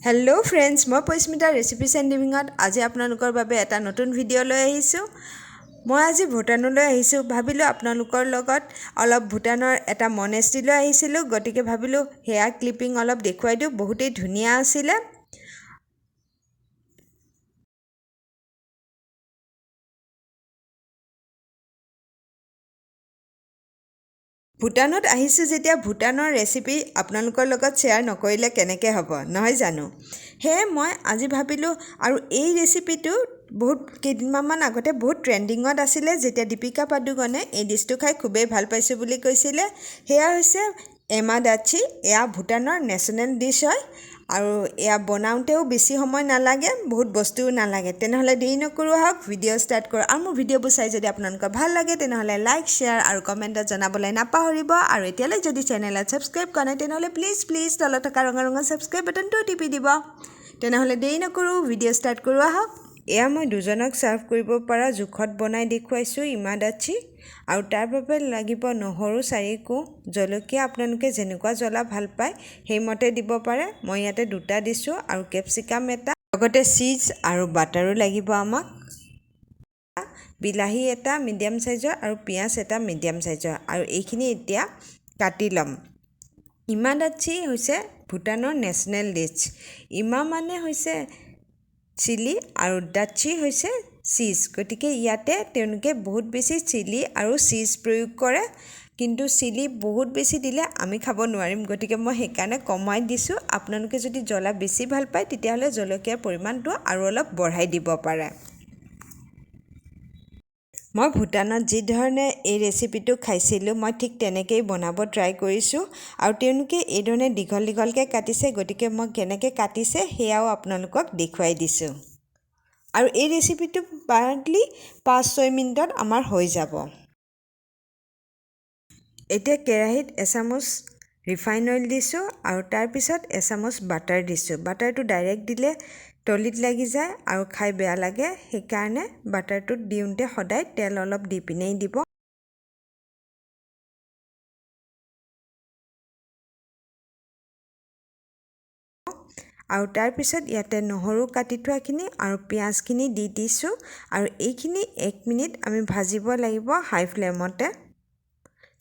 Hello' friends, মই Parismita recipe চেণ্ডিঙত আজি আপোনালোকৰ বাবে এটা নতুন ভিডিঅ' লৈ আহিছোঁ। মই আজি ভূটানলৈ আহিছোঁ। ভাবিলোঁ আপোনালোকৰ লগত অলপ ভূটানৰ এটা মনেষ্ট্ৰীলৈ আহিছিলোঁ, গতিকে ভাবিলোঁ সেয়া ক্লিপিং অলপ দেখুৱাই দিওঁ। বহুতেই ধুনীয়া আছিলে। ভূটানত আহিছোঁ যেতিয়া ভূটানৰ ৰেচিপি আপোনালোকৰ লগত শ্বেয়াৰ নকৰিলে কেনেকৈ হ'ব, নহয় জানো? সেয়ে মই আজি ভাবিলোঁ, আৰু এই ৰেচিপিটো বহুত কেইদিনমান আগতে বহুত ট্ৰেণ্ডিঙত আছিলে, যেতিয়া দীপিকা পাডুকনে এই ডিছটো খাই খুবেই ভাল পাইছোঁ বুলি কৈছিলে। সেয়া হৈছে এমা দাচ্ছি। এয়া ভূটানৰ নেশ্যনেল ডিছ হয়, আৰু এয়া বনাওঁতেও বেছি সময় নালাগে, বহুত বস্তুও নালাগে। তেনেহ'লে দেৰি নকৰোঁ, আহক ভিডিঅ' ষ্টাৰ্ট কৰোঁ। আৰু মোৰ ভিডিঅ'বোৰ চাই যদি আপোনালোকৰ ভাল লাগে তেনেহ'লে লাইক, শ্বেয়াৰ আৰু কমেণ্টত জনাবলৈ নাপাহৰিব। আৰু এতিয়ালৈ যদি চেনেলত ছাবস্ক্ৰাইব কৰা নাই তেনেহ'লে প্লিজ তলত থকা ৰঙা ছাবস্ক্ৰাইব বাটনটো টিপি দিব। তেনেহ'লে দেৰি নকৰোঁ, ভিডিঅ' ষ্টাৰ্ট কৰোঁ, আহক। এয়া মই দুজনক ছাৰ্ভ কৰিব পৰা জোখত বনাই দেখুৱাইছোঁ ইমা দাচ্ছি। আৰু তাৰ বাবে লাগিব নহৰু 4 কোহ, জলকীয়া আপোনালোকে যেনেকুৱা জ্বলা ভাল পায় সেইমতে দিব পাৰে। মই ইয়াতে 2টা দিছোঁ, আৰু কেপচিকাম এটা, লগতে চীজ আৰু বাটাৰো লাগিব আমাক। বিলাহী এটা মিডিয়াম চাইজৰ আৰু পিঁয়াজ এটা মিডিয়াম চাইজৰ, আৰু এইখিনি এতিয়া কাটি ল'ম। ইমা দাচ্ছি হৈছে ভূটানৰ নেশ্যনেল ডিছ। ইমা মানে হৈছে চিলি আৰু দাচ্ছি হৈছে চীজ, গতিকে ইয়াতে তেওঁলোকে বহুত বেছি চিলি আৰু চীজ প্ৰয়োগ কৰে। কিন্তু চিলি বহুত বেছি দিলে আমি খাব নোৱাৰিম, গতিকে মই সেইকাৰণে কমাই দিছোঁ। আপোনালোকে যদি জ্বলা বেছি ভাল পায় তেতিয়াহ'লে জলকীয়াৰ পৰিমাণটো আৰু অলপ বঢ়াই দিব পাৰে। মই ভূটানত যি ধৰণে এই ৰেচিপিটো খাইছিলোঁ, মই ঠিক তেনেকৈয়ে বনাব ট্ৰাই কৰিছোঁ। আৰু তেওঁলোকে এই ধৰণে দীঘলকৈ কাটিছে, গতিকে মই কেনেকৈ কাটিছে সেয়াও আপোনালোকক দেখুৱাই দিছোঁ। আৰু এই ৰেচিপিটো বাৰ্ডলি 5-6 মিনিটত আমাৰ হৈ যাব। এতিয়া কেৰাহীত এচামুচ ৰিফাইন অইল দিছোঁ, আৰু তাৰপিছত এচামুচ বাটাৰ দিছোঁ। বাটাৰটো ডাইৰেক্ট দিলে তলিত লাগি যায় আৰু খাই বেয়া লাগে, সেইকাৰণে বাটাৰটোত দিওঁতে সদায় তেল অলপ দি পিনেই দিব। আৰু তাৰপিছত ইয়াতে নহৰু কাটি থোৱাখিনি আৰু পিঁয়াজখিনি দি দিছোঁ, আৰু এইখিনি 1 মিনিট আমি ভাজিব লাগিব হাই ফ্লেমতে,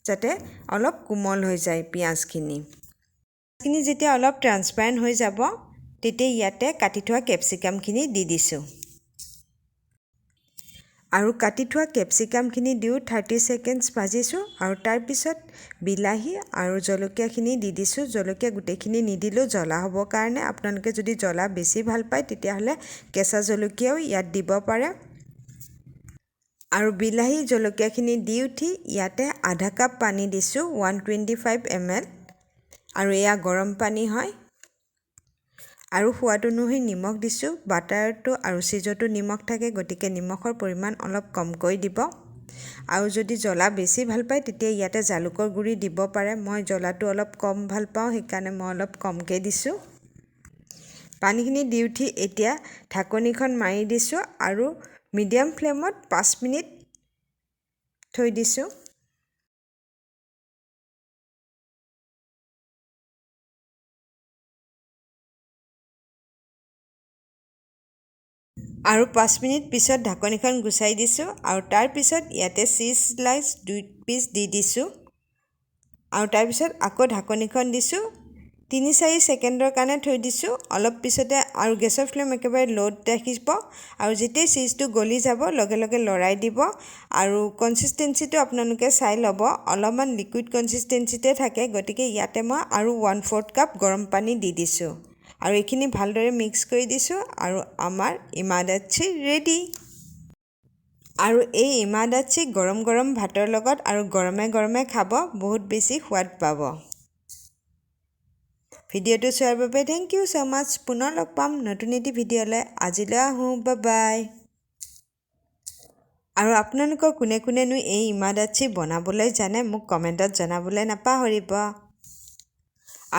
যাতে অলপ কোমল হৈ যায় পিঁয়াজখিনি। পিঁয়াজখিনি যেতিয়া অলপ ট্ৰান্সপাৰেণ্ট হৈ যাব, তেতিয়া ইয়াতে কাটি থোৱা কেপচিকামখিনি দি দিছোঁ। আৰু কাটি থোৱা কেপচিকামখিনি দিও 30 ছেকেণ্ডছ ভাজিছোঁ, আৰু তাৰপিছত বিলাহী আৰু জলকীয়াখিনি দি দিছোঁ। জলকীয়া গোটেইখিনি নিদিলেও জ্বলা হ'বৰ কাৰণে, আপোনালোকে যদি জ্বলা বেছি ভাল পায় তেতিয়াহ'লে কেঁচা জলকীয়াও ইয়াত দিব পাৰে। আৰু বিলাহী জলকীয়াখিনি দি উঠি ইয়াতে আধা কাপ পানী দিছোঁ, 125 ml, আৰু এয়া গৰম পানী হয়। আৰু সোৱাদ অনুসৰি নিমখ দিছোঁ। বাটাৰটো আৰু চীজতো নিমখ থাকে, গতিকে নিমখৰ পৰিমাণ অলপ কমকৈ দিব। আৰু যদি জ্বলা বেছি ভাল পায় তেতিয়া ইয়াতে জালুকৰ গুড়ি দিব পাৰে। মই জ্বলাটো অলপ কম ভাল পাওঁ, সেইকাৰণে মই অলপ কমকৈ দিছোঁ। পানীখিনি দি উঠি এতিয়া ঢাকনিখন মাৰি দিছোঁ, আৰু মিডিয়াম ফ্লেমত 5 মিনিট থৈ দিছোঁ। আৰু 5 মিনিট পিছত ঢাকনিখন গুচাই দিছোঁ, আৰু তাৰপিছত ইয়াতে চীজ স্লাইচ 2 পিচ দি দিছোঁ, আৰু তাৰপিছত আকৌ ঢাকনিখন দিছোঁ। 3-4 ছেকেণ্ডৰ কাৰণে থৈ দিছোঁ। অলপ পিছতে আৰু গেছৰ ফ্লেম একেবাৰে ল'ত ৰাখিব, আৰু যেতিয়াই চীজটো গলি যাব লগে লগে লৰাই দিব। আৰু কনচিষ্টেঞ্চিটো আপোনালোকে চাই ল'ব, অলপমান লিকুইড কনচিষ্টেঞ্চিতে থাকে, গতিকে ইয়াতে মই আৰু 1/4 কাপ গৰম পানী দি দিছোঁ, আৰু এইখিনি ভালদৰে মিক্স কৰি দিছোঁ, আৰু আমাৰ ইমা দাচ্ছি ৰেডি। আৰু এই ইমা দাচ্ছি গৰম গৰম ভাতৰ লগত আৰু গৰমে গৰমে খাব, বহুত বেছি সোৱাদ পাব। ভিডিঅ'টো চোৱাৰ বাবে থেংক ইউ ছ' মাছ। পুনৰ লগ পাম নতুন এটি ভিডিঅ'লৈ। আজিলৈ আহোঁ, বাই। আৰু আপোনালোকৰ কোনে কোনেনো এই ইমা দাচ্ছি বনাবলৈ জানে মোক কমেণ্টত জনাবলৈ নাপাহৰিব।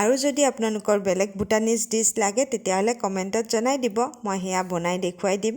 আৰু যদি আপোনালোকৰ বেলেগ ভুটানিজ ডিছ লাগে তেতিয়াহ'লে কমেণ্টত জনাই দিব, মই সেয়া বনাই দেখুৱাই দিম।